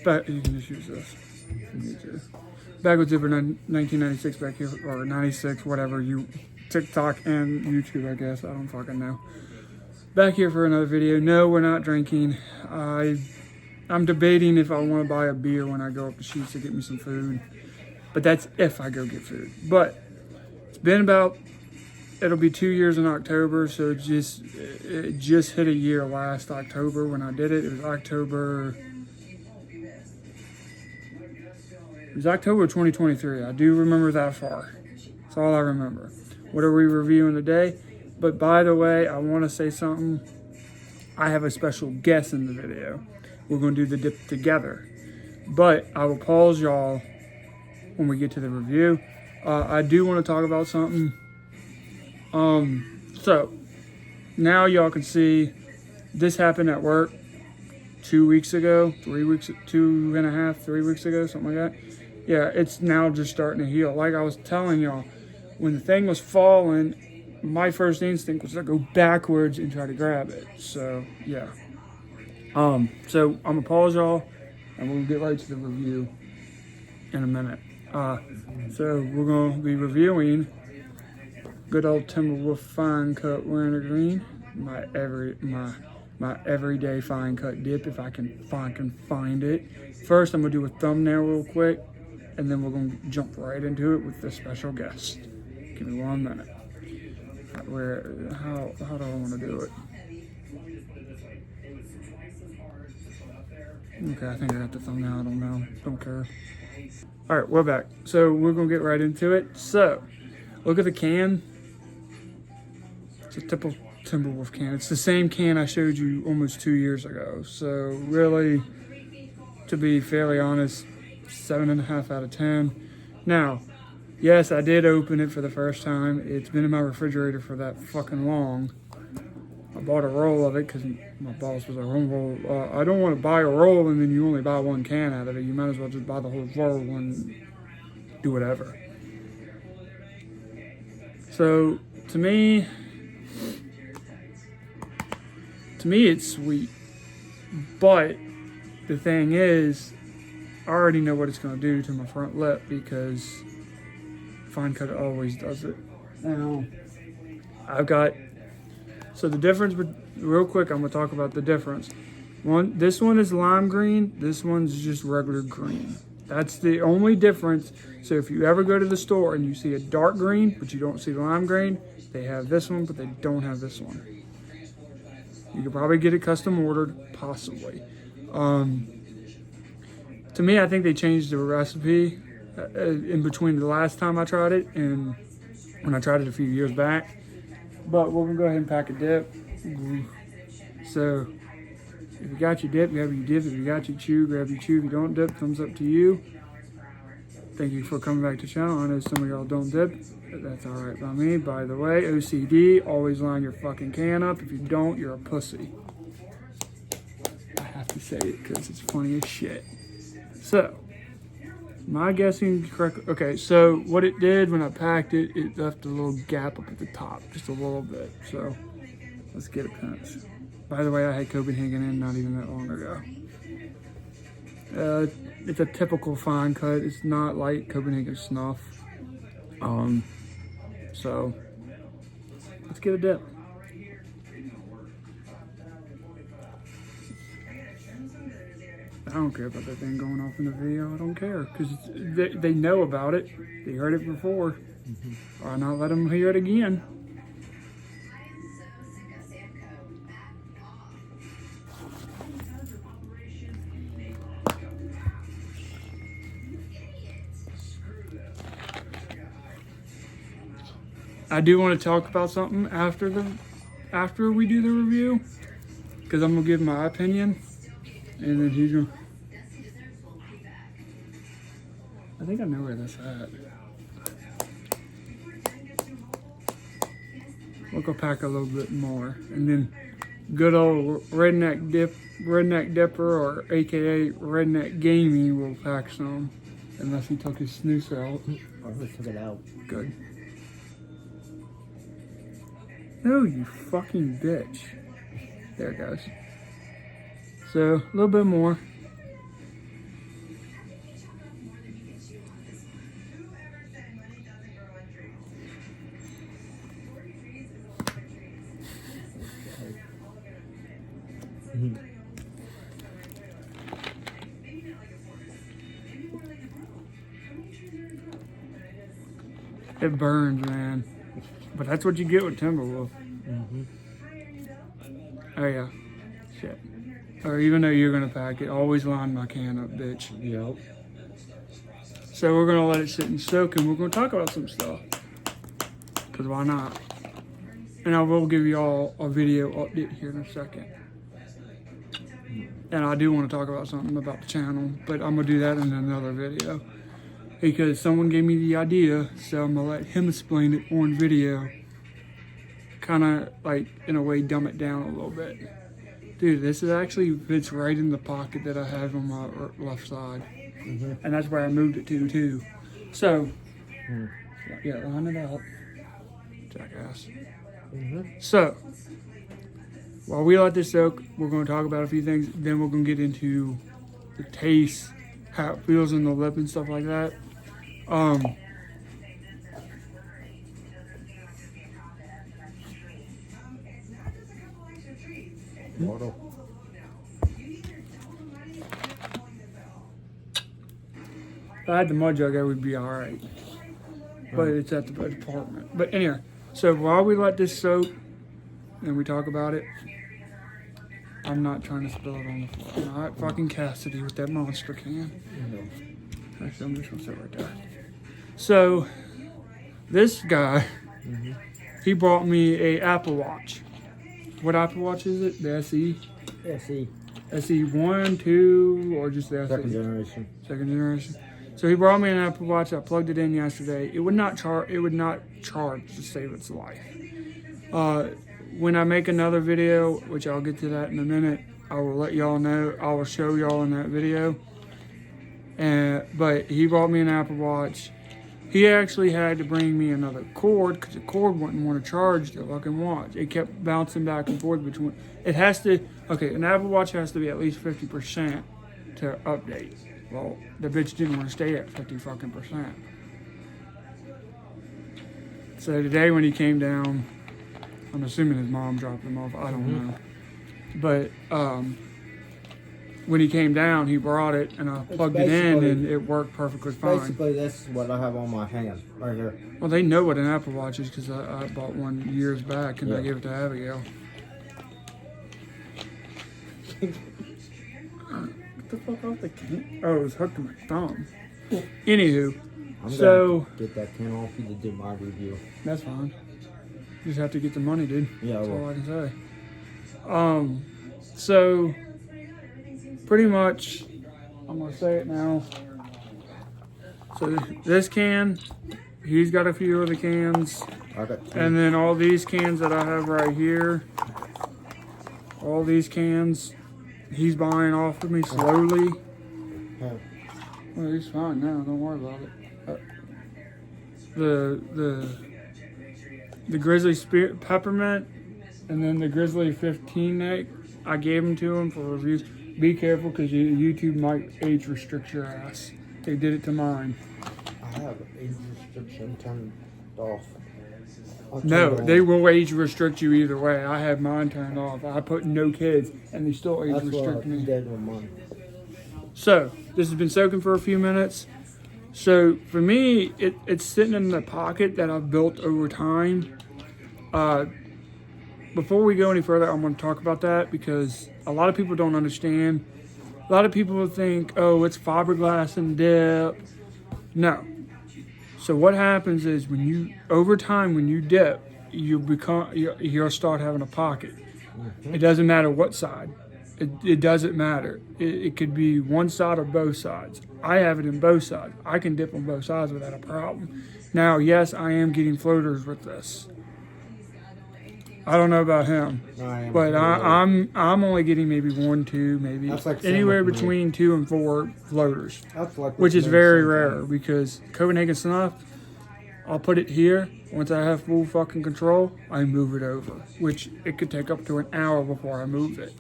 But you can just use this if you need to. Backwards zipper 1996 back here, or 96, whatever you, TikTok and YouTube, I guess. I don't fucking know. Back here for another video. No, we're not drinking. I'm debating if I want to buy a beer when I go up the Sheets to get me some food. But that's if I go get food. But it's been about, it'll be 2 years in October, so it just hit a year last October when I did it. It was October 2023. I do remember that far. That's all I remember. What are we reviewing today? But by the way, I want to say something. I have a special guest in the video. We're going to do the dip together. But I will pause y'all when we get to the review. I do want to talk about something. So now y'all can see this happened at work 2 weeks ago, 3 weeks, 2.5, 3 weeks ago, something like that. Yeah, it's now just starting to heal. Like I was telling y'all, when the thing was falling, my first instinct was to go backwards and try to grab it. So yeah. So I'm gonna pause y'all and we'll get right to the review in a minute. So we're gonna be reviewing good old Timberwolf fine cut Wintergreen, my everyday fine cut dip if I can find it. First, I'm gonna do a thumbnail real quick, and then we're gonna jump right into it with the special guest. Give me 1 minute. How do I want to do it? Okay, I think I got the thumbnail. I don't know. Don't care. All right, we're back. So we're gonna get right into it. So look at the can. It's a typical Timberwolf can. It's the same can I showed you almost 2 years ago. So really, to be fairly honest, 7.5 out of 10. Now, yes, I did open it for the first time. It's been in my refrigerator for that fucking long. I bought a roll of it because my boss was like, I don't want to buy a roll and then you only buy one can out of it. You might as well just buy the whole roll and do whatever. So, to me, it's sweet. But the thing is, I already know what it's going to do to my front lip because fine cut always does it. Now, so the difference, real quick, I'm going to talk about the difference. This one is lime green, this one's just regular green. That's the only difference. So if you ever go to the store and you see a dark green, but you don't see lime green, they have this one, but they don't have this one. You could probably get it custom ordered, possibly. To me, I think they changed the recipe in between the last time I tried it and when I tried it a few years back. But we're gonna go ahead and pack a dip. So if you got your dip, grab your dip. If you got your chew, grab your chew. If you don't dip, thumbs up to you. Thank you for coming back to the channel. I know some of y'all don't dip, but that's all right by me. By the way, OCD, always line your fucking can up. If you don't, you're a pussy. I have to say it because it's funny as shit. So, my guessing correct. Okay, so what it did when I packed it, it left a little gap up at the top, just a little bit. So, let's get it pinched. By the way, I had Copenhagen in not even that long ago. It's a typical fine cut. It's not like Copenhagen snuff. So, let's get a dip. I don't care about that thing going off in the video. I don't care because they know about it. They heard it before. Why not let them hear it again? I do want to talk about something after we do the review because I'm gonna give my opinion. And then he's gonna, I think I know where that's at. We'll go pack a little bit more. And then good old Redneck Dipper, or AKA Redneck Gaming, will pack some. Unless he took his snooze out. Or he took it out. Good. No, you fucking bitch. There it goes. So, a little bit more. It burns, man. But that's what you get with Timberwolf. Oh yeah, shit. Or even though you're gonna pack it, always line my can up, bitch. Yep. So we're gonna let it sit and soak, and we're gonna talk about some stuff. Cause why not? And I will give you all a video update here in a second. And I do want to talk about something about the channel, but I'm gonna do that in another video. Because someone gave me the idea, so I'm gonna let him explain it on video. Kinda like, in a way, dumb it down a little bit. Dude, this is actually fits right in the pocket that I have on my left side. And that's where I moved it to, too. So, yeah, line it up. Jackass. So, while we let this soak, we're going to talk about a few things. Then we're going to get into the taste, how it feels in the lip and stuff like that. Water. If I had the mud jug, I would be all right. But it's at the apartment. But anyway, so while we let this soak and we talk about it, I'm not trying to spill it on the floor. Not fucking Cassidy with that monster can. Actually, I'm just gonna sit right there. So, this guy, he brought me a Apple Watch. What Apple Watch is it? The SE? SE. SE 1, 2, or just the SE? Second generation. Second generation. So he brought me an Apple Watch. I plugged it in yesterday. It would not charge. It would not charge to save its life. When I make another video, which I'll get to that in a minute, I will let y'all know. I will show y'all in that video. But he brought me an Apple Watch. He actually had to bring me another cord because the cord wouldn't want to charge the fucking watch. It kept bouncing back and forth between. It has to. Okay, an Apple Watch has to be at least 50% to update. Well, the bitch didn't want to stay at 50%. So today when he came down, I'm assuming his mom dropped him off. I don't know. But when he came down, he brought it, and I plugged it in, and it worked perfectly fine. Basically, that's what I have on my hand, right here. Well, they know what an Apple Watch is because I bought one years back, and I gave it to Abigail. Get the fuck off the can. Oh, it was hooked to my thumb. Anywho, I'm so... gonna get that can off you to do my review. That's fine. You just have to get the money, dude. Yeah, that's all I can say. So... pretty much, I'm gonna say it now. So this can, he's got a few of the cans, and then all these cans that I have right here, all these cans, he's buying off of me slowly. Well, he's fine now. Don't worry about it. The Grizzly Spirit Peppermint, and then the Grizzly 15 neck, I gave them to him for reviews. Be careful because YouTube might age restrict your ass. They did it to mine. I have age restriction turned off. No, they will age restrict you either way. I had mine turned off. I put no kids, and they still age restrict me. So, this has been soaking for a few minutes. So, for me, it's sitting in the pocket that I've built over time. Before we go any further, I'm going to talk about that because a lot of people don't understand. A lot of people think, oh, it's fiberglass and dip. No. So what happens is over time, when you dip, you'll start having a pocket. It doesn't matter what side. It doesn't matter. It could be one side or both sides. I have it in both sides. I can dip on both sides without a problem. Now, yes, I am getting floaters with this. I don't know about him, but I'm only getting maybe 1, 2, maybe anywhere between 2 and 4 floaters, which is very rare because Copenhagen Snuff, I'll put it here. Once I have full fucking control, I move it over, which it could take up to an hour before I move it.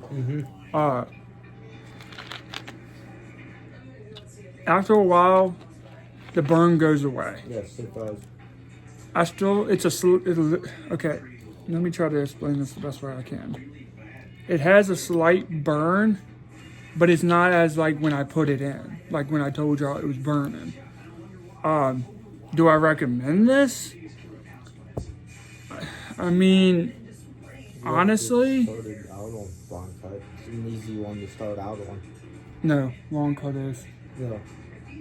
After a while, the burn goes away. Yes, it does. Okay. Let me try to explain this the best way I can. It has a slight burn, but it's not as like when I put it in. Like when I told y'all it was burning. Do I recommend this? I mean, honestly, Started out on Fine Cut. It's an easy one to start out on. no, long cut is. Yeah.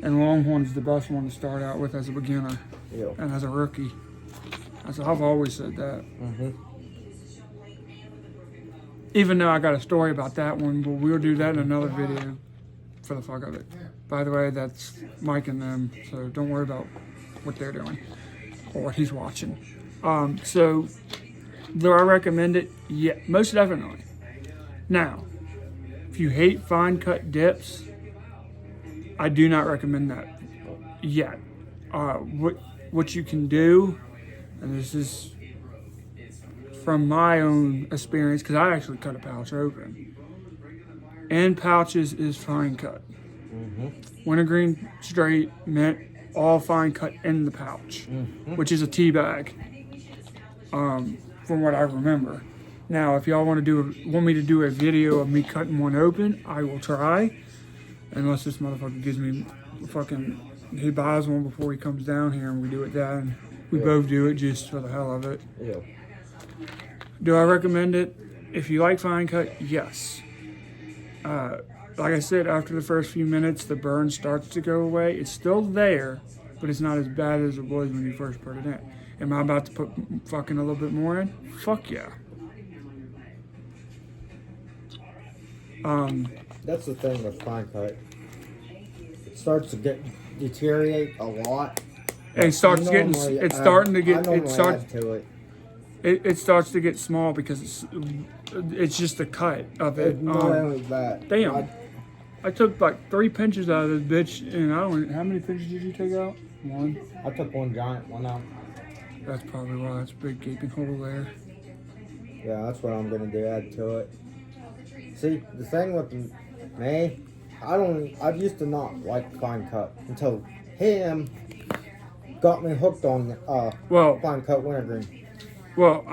And Longhorn's the best one to start out with as a beginner Yeah. and as a rookie. I've always said that. Mm-hmm. Even though I got a story about that one, but we'll do that in another video for the fuck of it. By the way, that's Mike and them, so don't worry about what they're doing or what he's watching. So, do I recommend it? Yeah, most definitely. Now, if you hate fine cut dips, I do not recommend that yet. What you can do, and this is from my own experience, because I actually cut a pouch open. And pouches is fine cut. Mm-hmm. Wintergreen straight meant all fine cut in the pouch, which is a tea bag, from what I remember. Now, if y'all want me to do a video of me cutting one open, I will try. Unless this motherfucker gives me he buys one before he comes down here and we do it then. We both do it just for the hell of it. Yeah. Do I recommend it? If you like fine cut, yes. Like I said, after the first few minutes, the burn starts to go away. It's still there, but it's not as bad as it was when you first put it in. Am I about to put fucking a little bit more in? Fuck yeah. That's the thing with Fine Cut. It starts to deteriorate a lot. It starts getting. It's starting to get. It starts to it. It starts to get small because it's just a cut of it. Not only that. Damn. I took like 3 pinches out of this bitch, and how many pinches did you take out? 1. I took one giant one out. That's probably why it's a big gaping hole there. Yeah, that's what I'm gonna do. Add to it. See, the thing with me, I used to not like Fine Cut until him got me hooked on Fine Cut Wintergreen. Well,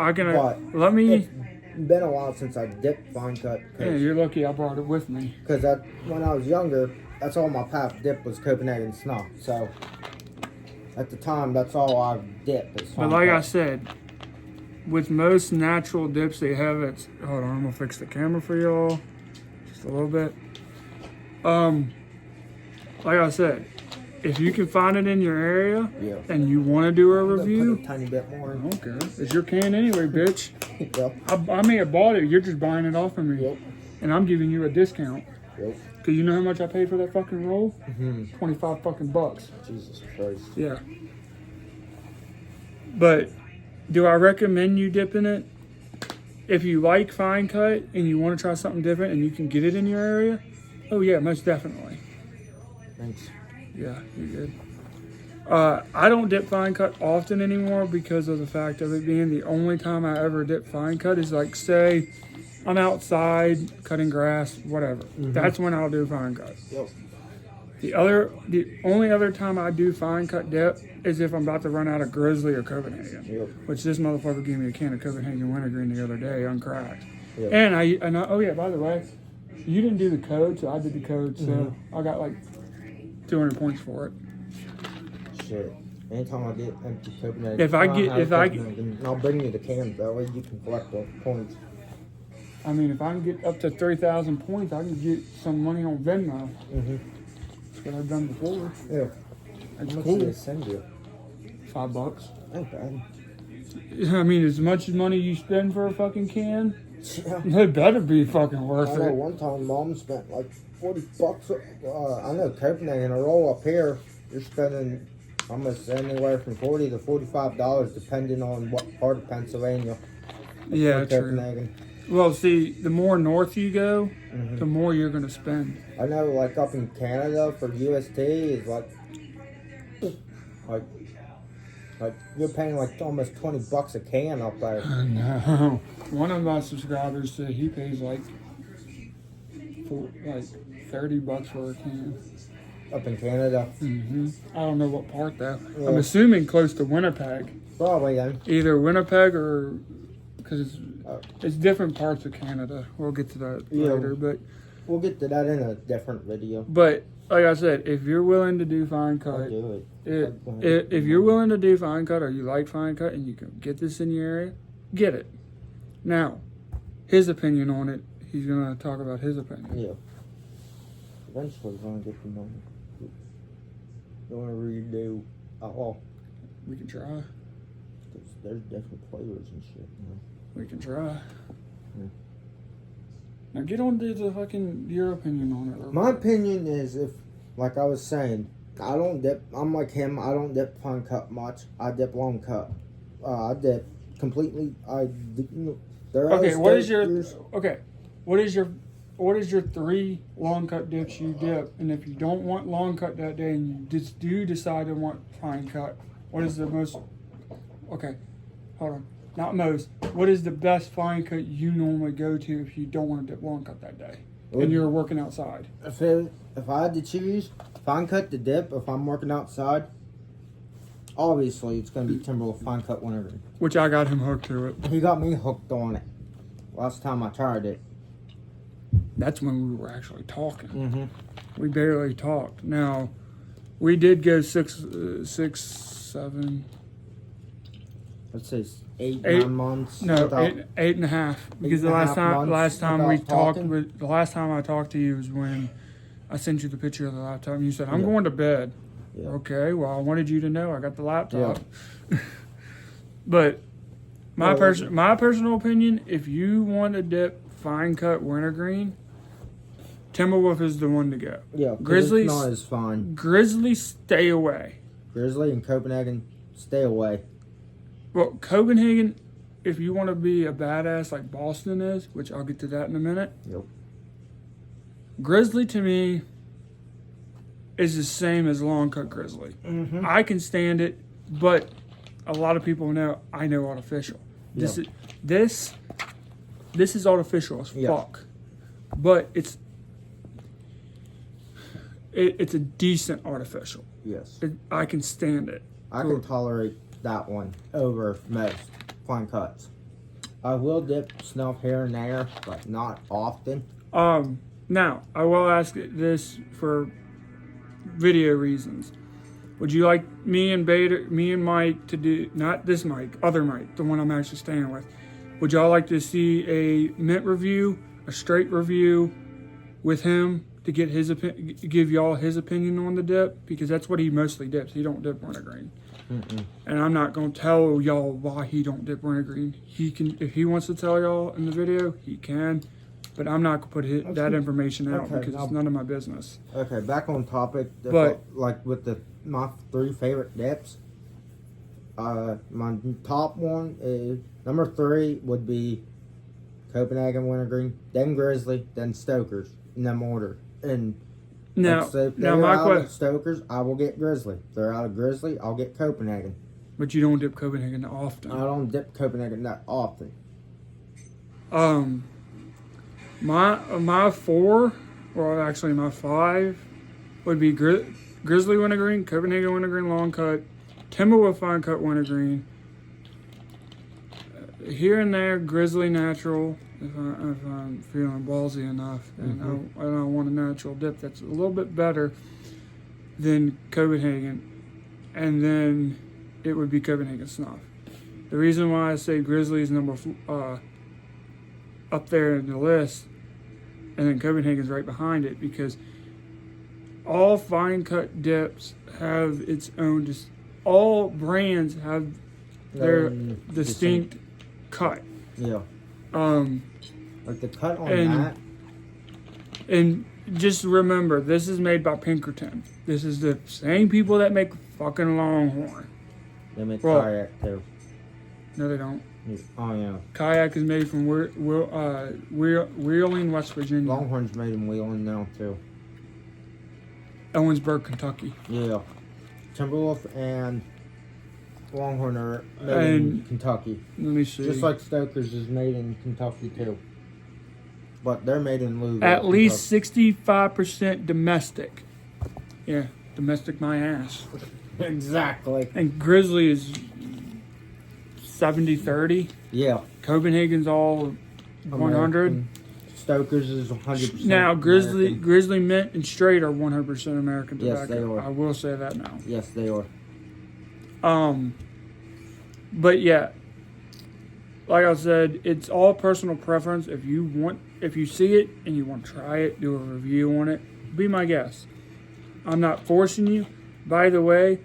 let me. It's been a while since I dipped Fine Cut. Yeah, you're lucky I brought it with me. Because when I was younger, that's all my pap dip was Copenhagen snuff. So at the time, that's all I dipped. But like I said, with most natural dips they have, hold on, I'm gonna fix the camera for y'all just a little bit. Like I said, if you can find it in your area and you want to do a review, put a tiny bit more. Okay, it's your can anyway, bitch. Yep. I may have bought it. You're just buying it off of me, Yep. and I'm giving you a discount. Yep. Cause you know how much I paid for that fucking roll? Mm-hmm. 25 fucking bucks. Jesus Christ. Yeah. But do I recommend you dipping it? If you like fine cut and you want to try something different and you can get it in your area, oh yeah, most definitely. Thanks. Yeah, you're good. I don't dip fine cut often anymore because of the fact of it being the only time I ever dip fine cut is like, say, I'm outside cutting grass, whatever. Mm-hmm. That's when I'll do fine cut. Yep. The only other time I do fine cut dip is if I'm about to run out of Grizzly or Copenhagen. Yep. Which this motherfucker gave me a can of Copenhagen Wintergreen the other day, uncracked. Yep. And oh yeah, by the way, you didn't do the code, so I did the code, so I got like 200 points for it. Shit. Anytime I get empty Copenhagen, I'll bring you the cans. That way you can collect the points. I mean, if I can get up to 3,000 points, I can get some money on Venmo. Mm-hmm. That's what I've done before. Yeah. That's How much cool. did they send you? $5. Okay. I mean, as much money you spend for a fucking can, Yeah. it better be fucking worth I know it. one time Mom spent like $40. I know Copenhagen, a roll up here, you're spending almost anywhere from $40 to $45, depending on what part of Pennsylvania. Yeah, true. Copenhagen. Well, see, the more north you go, the more you're going to spend. I know, like up in Canada for UST is like you're paying like almost $20 a can up there. No, one of my subscribers said he pays like $30 for a can. Up in Canada. I don't know what part though. Yeah. I'm assuming close to Winnipeg. Probably then. Either Winnipeg or because it's different parts of Canada. We'll get to that later, but we'll get to that in a different video. But like I said, if you're willing to do fine I'll cut, do if you're willing to do fine cut or you like fine cut and you can get this in your area, get it. Now, his opinion on it, he's gonna talk about his opinion. Yeah. Eventually, we're gonna get to know. You want to redo all? We can try. There's different flavors and shit. You know? We can try. Yeah. Now get on to the fucking your opinion on it. My opinion is, if, like I was saying, I don't dip. I'm like him. I don't dip fine cut much. I dip long cut. I dip completely. Okay, what is your 3 long cut dips you dip? And if you don't want long cut that day and you just do decide to want fine cut, what is the most? Okay, hold on. Not most. What is the best fine cut you normally go to if you don't want to dip long cut that day and you're working outside? If I had to choose fine cut to dip, if I'm working outside, obviously it's gonna be Timberwolf fine cut Wintergreen. Which I got him hooked to it. He got me hooked on it. Last time I tried it. That's when we were actually talking. Mm-hmm. We barely talked. Now, we did go 6, 7. Let's say 8, 8 9 months. No, without- 8.5. Because the 8.5 last time months we without talked, talking? the last time I talked to you was when I sent you the picture of the laptop. And you said, "I'm Yeah. going to bed." Yeah. Okay. Well, I wanted you to know I got the laptop. But my personal opinion, if you want to dip fine cut wintergreen, Timberwolf is the one to go. Yeah, 'cause Grizzlies, it's not as fine. Grizzlies, stay away. Grizzly and Copenhagen, stay away. Well, Copenhagen, if you want to be a badass like Boston is, which I'll get to that in a minute. Yep. Grizzly to me is the same as long cut grizzly. Mm-hmm. I can stand it, but a lot of people know I know artificial. This is artificial as fuck, but it's a decent artificial. Yes. I can stand it. I can tolerate that one over most fine cuts. I will dip snuff here and there, but not often. Now I will ask this for video reasons. Would you like me and Mike to do, not this Mike, other Mike, the one I'm actually staying with? Would y'all like to see a mint review, a straight review with him to get give y'all his opinion on the dip? Because that's what he mostly dips. He don't dip wintergreen. And I'm not going to tell y'all why he don't dip wintergreen. He can, if he wants to tell y'all in the video, he can. But I'm not going to put that information out because it's none of my business. Okay, back on topic. But like with my 3 favorite dips, my top one is number 3 would be Copenhagen Wintergreen, then Grizzly, then Stokers in them order. And now, if now they're my out of question. Stokers, I will get Grizzly. If they're out of Grizzly, I'll get Copenhagen. But you don't dip Copenhagen often. I don't dip Copenhagen that often. My 4, or actually my 5, would be Grizzly Wintergreen, Copenhagen Wintergreen Long Cut, Timberwolf Fine Cut Wintergreen. Here and there, Grizzly Natural, if I'm feeling ballsy enough, and I don't want a natural dip that's a little bit better than Copenhagen, and then it would be Copenhagen Snuff. The reason why I say Grizzly is up there in the list, and then Copenhagen's right behind it, because all fine cut dips have its own. All brands have their distinct cut. Yeah. Like the cut on that. And just remember, this is made by Pinkerton. This is the same people that make fucking Longhorn. They make kayak too. No, they don't. Oh yeah. Kayak is made from Wheeling, West Virginia. Longhorn's made in Wheeling now too. Owensburg, Kentucky. Yeah. Timberwolf and Longhorn are made in Kentucky. Let me see. Just like Stokers is made in Kentucky too. But they're made in Louisville. At least 65% domestic. Yeah, domestic my ass. Exactly. And Grizzly is 70-30. Yeah. Copenhagen's all 100. Stoker's is 100%. Now, American. Grizzly Mint and Straight are 100% American tobacco. Yes, they are. I will say that now. Yes, they are. But yeah, like I said, it's all personal preference. If you see it and you want to try it, do a review on it, be my guest. I'm not forcing you. By the way,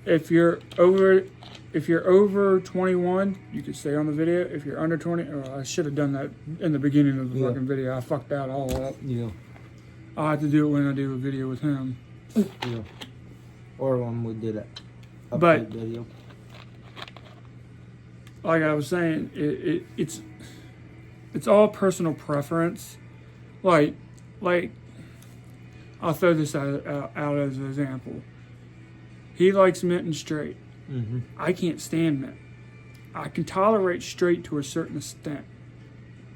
if you're over 21, you can stay on the video. If you're under 20, I should have done that in the beginning of the fucking video. I fucked that all up. Yeah. I'll have to do it when I do a video with him. Yeah. Or when we did it. But video. like I was saying, it's all personal preference. Like I'll throw this out as an example. He likes mint and straight. Mm-hmm. I can't stand mint. I can tolerate straight to a certain extent.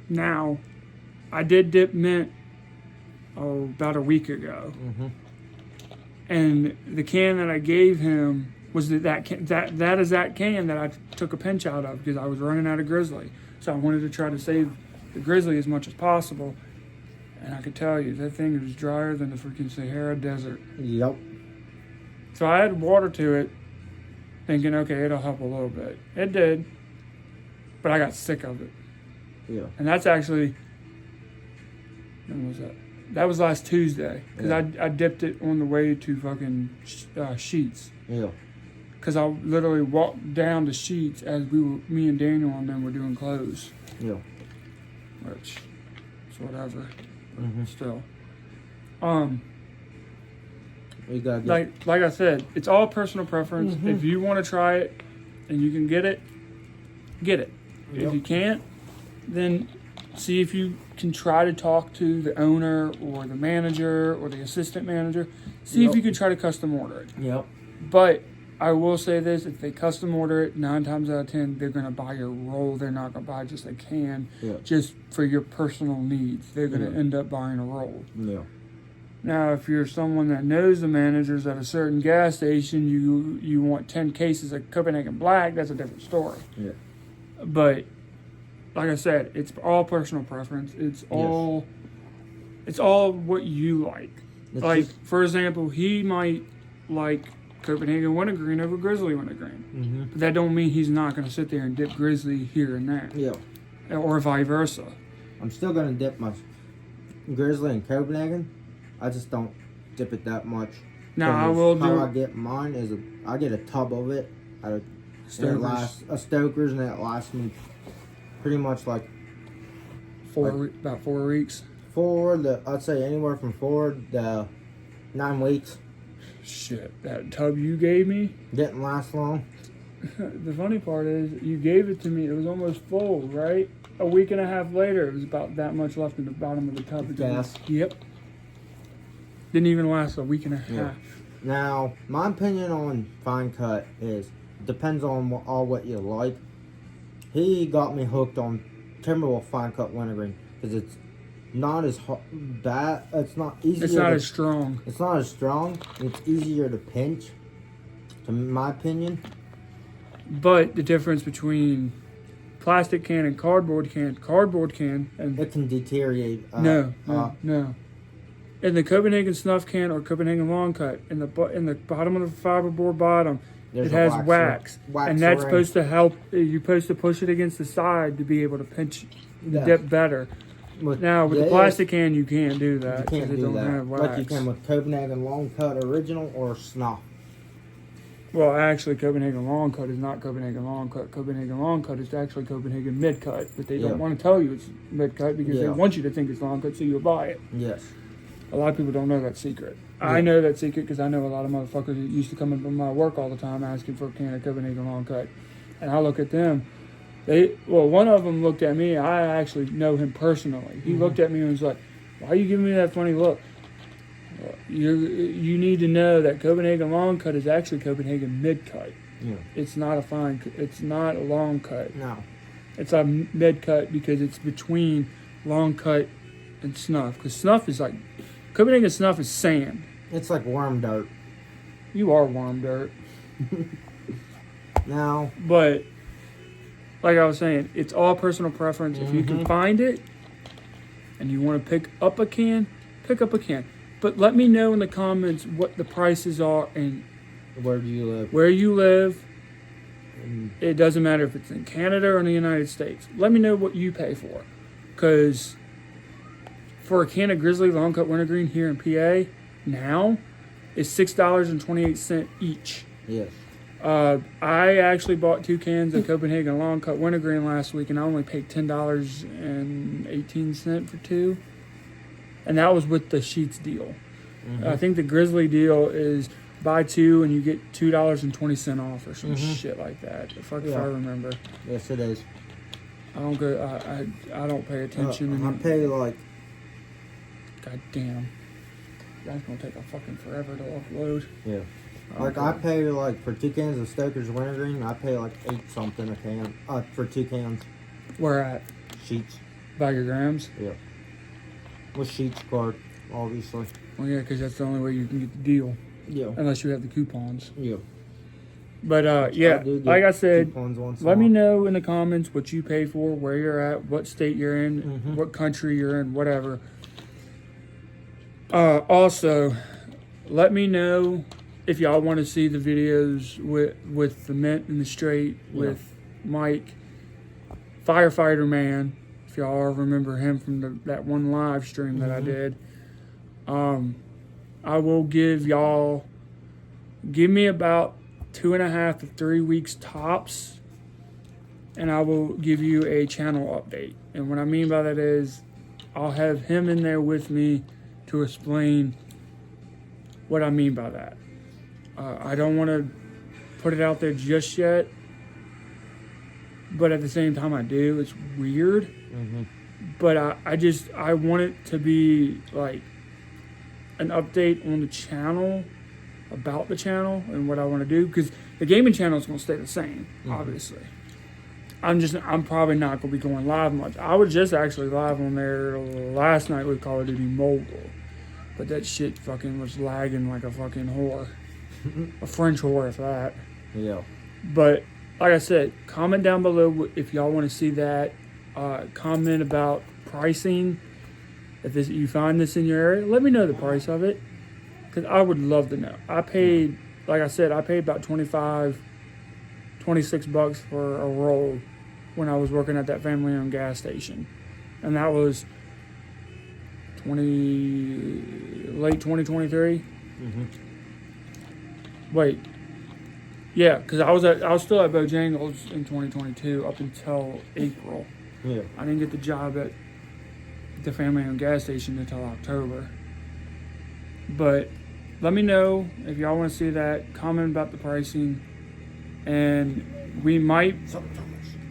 Now, I did dip mint about a week ago, and the can that I gave him was that can that I took a pinch out of because I was running out of Grizzly. So I wanted to try to save the Grizzly as much as possible. And I could tell you, that thing was drier than the freaking Sahara Desert. Yep. So I added water to it, thinking, okay, it'll help a little bit. It did, but I got sick of it. Yeah. And that's actually, when was that? That was last Tuesday, because I dipped it on the way to fucking Sheets. Yeah. Because I literally walked down the Sheets as me and Daniel and them were doing clothes. Yeah. Which, it's whatever. Mm-hmm. Still. We gotta get Like I said, it's all personal preference. If you want to try it and you can get it, get it. Yep. If you can't, then see if you can try to talk to the owner or the manager or the assistant manager. See if you can try to custom order it. Yep. But I will say this, if they custom order it, 9 times out of 10, they're going to buy your roll. They're not going to buy just a can just for your personal needs. They're going to end up buying a roll. Yeah. Now, if you're someone that knows the managers at a certain gas station, you want 10 cases of Copenhagen Black, that's a different story. Yeah. But like I said, it's all personal preference. It's all what you like. It's like, just, for example, he might like Copenhagen Wintergreen over Grizzly Wintergreen. But that don't mean he's not going to sit there and dip Grizzly here and there. Yeah. Or vice versa. I'm still going to dip my Grizzly in Copenhagen. I just don't dip it that much. Now, I will do... How I get mine is I get a tub of it at a Stoker's, and it lasts me pretty much like... about 4 weeks. I'd say anywhere from 4 to 9 weeks. Shit, that tub you gave me didn't last long. The funny part is you gave it to me, it was almost full, right? A week and a half later, it was about that much left in the bottom of the tub. Gas. Yep. Didn't even last a week and a half. Now, my opinion on fine cut is depends on what you like. He got me hooked on Timberwolf fine cut wintergreen because it's not as bad. It's not easier. It's not as strong. It's not as strong. It's easier to pinch, in my opinion. But the difference between plastic can and cardboard can, and it can deteriorate. No. In the Copenhagen snuff can or Copenhagen long cut, in the bottom of the fiberboard bottom, it has wax, and that's supposed to help. You're supposed to push it against the side to be able to pinch the dip better. With the plastic can, you can't do that. You can't do that. Have wax. Like you can with Copenhagen long cut original or snuff. Well, actually, Copenhagen long cut is not Copenhagen long cut. Copenhagen long cut is actually Copenhagen mid cut, but they don't want to tell you it's mid cut because they want you to think it's long cut, so you'll buy it. Yes. A lot of people don't know that secret. I know that secret because I know a lot of motherfuckers that used to come into my work all the time asking for a can of Copenhagen long cut, and I look at them. One of them looked at me. I actually know him personally. He looked at me and was like, "Why are you giving me that funny look?" You need to know that Copenhagen long cut is actually Copenhagen mid cut. Yeah. It's not a fine. It's not a long cut. No. It's a mid cut because it's between long cut and snuff. Because snuff is like Copenhagen snuff is sand. It's like worm dirt. You are worm dirt. Now, but like I was saying, it's all personal preference. If you can find it, and you want to pick up a can, pick up a can. But let me know in the comments what the prices are and Where do you live? where you live. It doesn't matter if it's in Canada or in the United States. Let me know what you pay for. Because for a can of Grizzly Long Cut Wintergreen here in PA, now, is $6.28 each. Yes. I actually bought 2 cans of Copenhagen Long Cut Wintergreen last week, and I only paid $10.18 for 2. And that was with the Sheets deal. I think the Grizzly deal is buy 2 and you get $2.20 off or some shit like that. If I remember. Yes, it is. I don't go. I don't pay attention. I pay like. God damn. That's gonna take a fucking forever to upload. Yeah. Like I pay like for 2 cans of Stoker's Wintergreen, I pay like 8 something a can. For 2 cans. Where at? Sheets. Bag of grams? Yeah. With Sheets card, obviously. Well, yeah, because that's the only way you can get the deal. Yeah. Unless you have the coupons. Yeah. But yeah, like I said, let me know. know in the comments what you pay for, where you're at, what state you're in, what country you're in, whatever. Also, let me know if y'all want to see the videos with the Mint and the Straight with Mike, Firefighter Man. If y'all remember him from that one live stream that I did. I will give me about 2.5 to 3 weeks tops, and I will give you a channel update. And what I mean by that is I'll have him in there with me to explain what I mean by that. I don't want to put it out there just yet, but at the same time I do. It's weird, but I want it to be like an update on the channel, about the channel and what I want to do, because the gaming channel is going to stay the same, obviously. I'm probably not going to be going live much. I was just actually live on there last night with Call of Duty Mobile, but that shit fucking was lagging like a fucking whore. A French whore, if that. Yeah. But like I said, comment down below if y'all want to see that. Comment about pricing. If you find this in your area, let me know the price of it, because I would love to know. I paid, like I said, about $26 for a roll when I was working at that family-owned gas station, and that was late 2023. Wait, yeah, because I was still at Bojangles in 2022 up until April. Yeah. I didn't get the job at the family-owned gas station until October. But let me know if y'all want to see that. Comment about the pricing, and we might.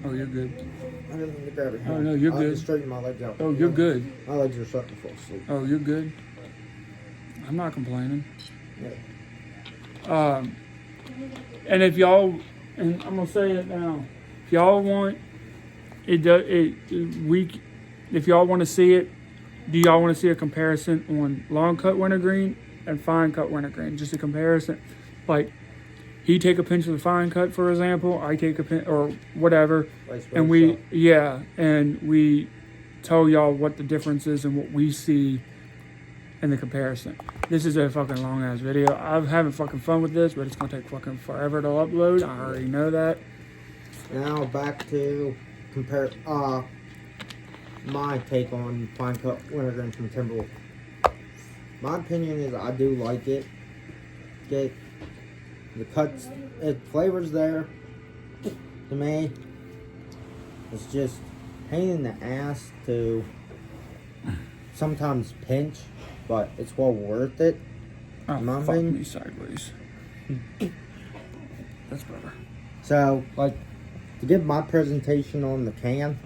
Oh, you're good. I didn't mean to grab it. Oh no, you're I good. just straightened my legs out. Oh, you're good. My legs are starting to fall asleep. Oh, you're good. I'm not complaining. Yeah. And if y'all, and I'm gonna say it now, if y'all want if y'all want to see it, do y'all want to see a comparison on long cut wintergreen and fine cut wintergreen? Just a comparison, like he take a pinch of the fine cut, for example, I take a pinch or whatever, and we tell y'all what the difference is and what we see in the comparison. This is a fucking long ass video. I'm having fucking fun with this, but it's gonna take fucking forever to upload. I already know that. Now back to compare my take on fine cut wintergreen from Timberwolf. My opinion is I do like it. Okay, the cuts, flavor's there to me. It's just pain in the ass to sometimes pinch, but it's well worth it. Oh, fuck me sideways. That's better. So, like, to give my presentation on the can,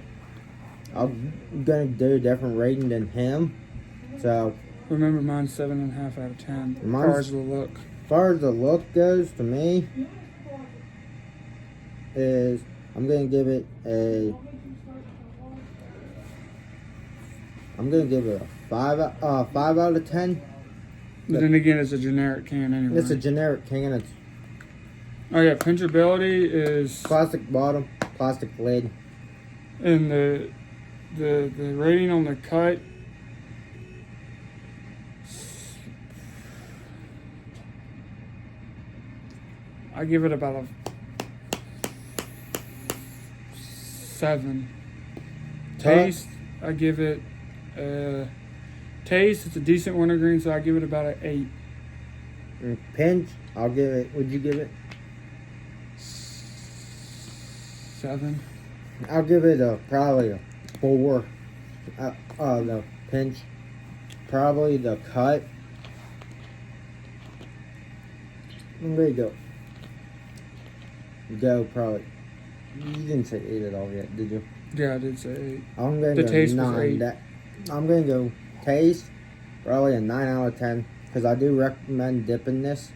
I'm gonna do a different rating than him. So, remember, mine's 7.5 out of 10. As far as the look. As far as the look goes, to me, is I'm gonna give it a 5 out of 10. But then again, it's a generic can anyway. It's a generic can. It's oh yeah, pinchability is plastic bottom, plastic lid. And the rating on the cut I give it about a 7. Taste, I give it taste. It's a decent wintergreen, so I give it about an 8. Pinch, I'll give it. Would you give it? 7. I'll give it probably a 4. The pinch, probably the cut. I'm gonna go probably. You didn't say 8 at all yet, did you? Yeah, I did say 8. I'm gonna The go taste was 9. 8. I'm gonna go taste, probably a 9 out of 10. Because I do recommend dipping this.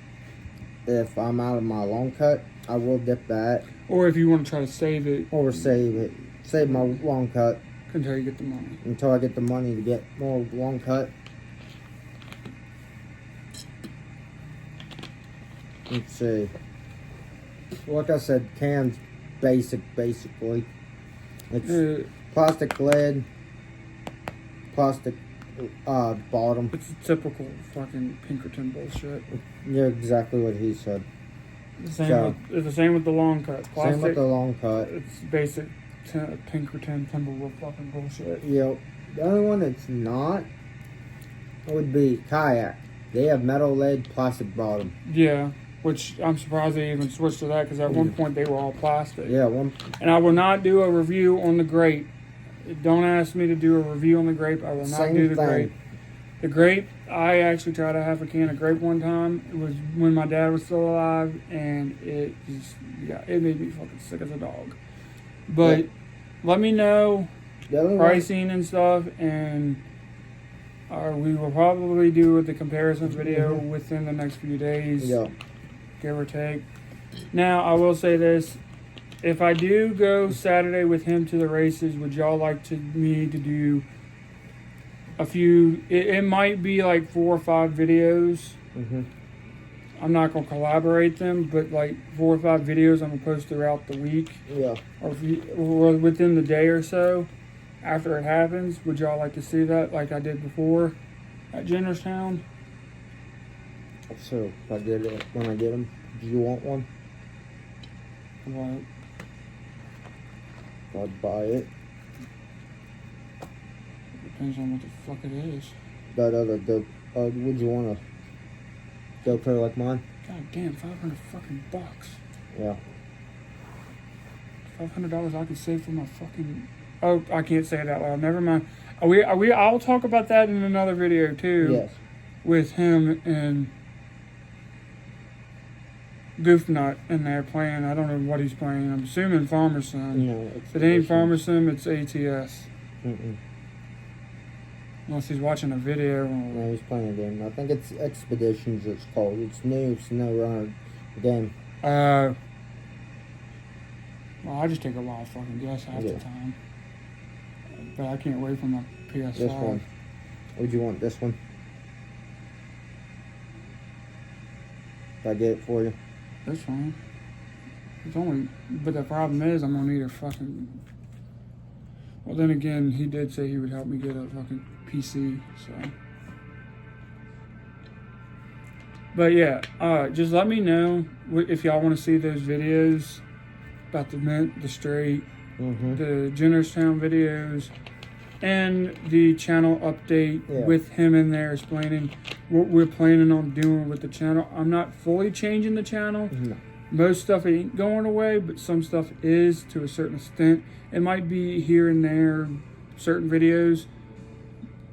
If I'm out of my long cut, I will dip that. Or if you want to try to save it. Or save it. Save my long cut. Until you get the money. Until I get the money to get more long cut. Let's see. Like I said, cans basically. It's plastic lid, plastic bottom. It's typical fucking Pinkerton bullshit. Yeah, exactly what he said. It's the same with the long cut. Plastic, same with the long cut. It's basic Pinkerton Timberwolf fucking bullshit. Yep. The only one that's not would be kayak. They have metal lid, plastic bottom. Yeah, which I'm surprised they even switched to that because at one point they were all plastic. Yeah, And I will not do a review on the grape. Don't ask me to do a review on the grape. I will not do the grape. The grape, I actually tried to have a can of grape one time. It was when my dad was still alive, and it made me fucking sick as a dog. But let me know pricing and stuff, and we will probably do the comparisons video within the next few days, give or take. Now, I will say this. If I do go Saturday with him to the races, would y'all like me to do a few? It might be like 4 or 5 videos. I'm not going to collaborate them, but like 4 or 5 videos I'm going to post throughout the week. Yeah. Or within the day or so after it happens. Would y'all like to see that like I did before at Jennerstown? So, if I get it, when I get them, do you want one? What? I'd buy it. Depends on what the fuck it is. That other dope. Would you want a GoPro like mine? God damn, 500 fucking bucks. Yeah. $500 I could save for my fucking. Oh, I can't say it out loud. Never mind. I'll talk about that in another video too. Yes. With him and Goofnut in there playing. I don't know what he's playing. I'm assuming Farmer Son. No, if it ain't Farmer Sim, it's ATS. Unless he's watching a video. No, he's playing a game. I think it's Expeditions. It's called. It's new. It's no runner game. Well, I just take a wild fucking guess half the time. But I can't wait for my PS5. This one. Would you want this one? If I get it for you. That's fine. It's only, but the problem is I'm gonna need a fucking. Well, then again, he did say he would help me get a fucking PC, so. But yeah, just let me know if y'all want to see those videos about the mint, the straight, the Jennerstown videos, and the channel update with him in there explaining what we're planning on doing with the channel. I'm not fully changing the channel. No. Most stuff ain't going away, but some stuff is to a certain extent. It might be here and there, certain videos,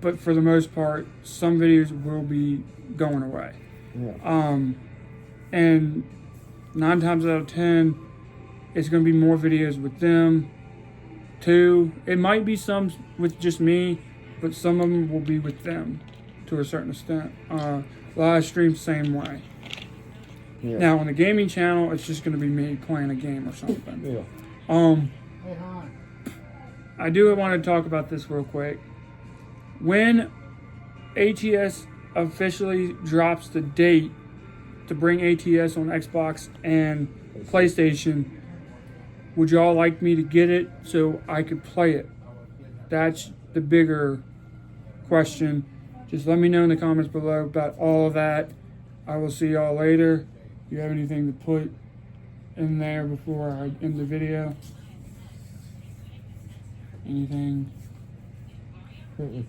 but for the most part, some videos will be going away. Yeah. And 9 times out of 10, it's going to be more videos with them, too. It might be some with just me, but some of them will be with them to a certain extent. Live stream, same way. Yeah. Now, on the gaming channel, it's just going to be me playing a game or something. Hey, hon. I do want to talk about this real quick. When ATS officially drops the date to bring ATS on Xbox and PlayStation, would y'all like me to get it so I could play it? That's the bigger question. Just let me know in the comments below about all of that. I will see y'all later. If you have anything to put in there before I end the video? Anything? Mm-mm.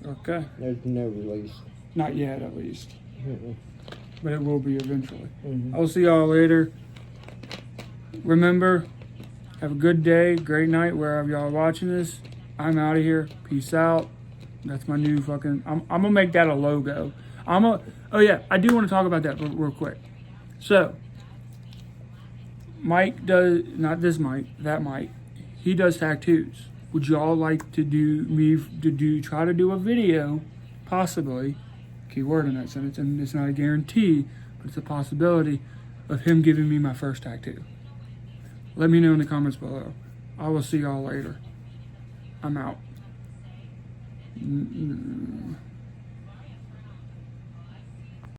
Okay. There's no release. Not yet, at least. Mm-mm. But it will be eventually. Mm-hmm. I'll see y'all later. Remember, have a good day, great night, wherever y'all are watching this. I'm out of here. Peace out. That's my new fucking... I'm gonna make that a logo. Oh yeah, I do want to talk about that real quick. So, Mike does... Not this Mike, that Mike. He does tattoos. Would y'all like to try to do a video, possibly, keyword in that sentence, and it's not a guarantee, but it's a possibility of him giving me my first tattoo? Let me know in the comments below. I will see y'all later. I'm out.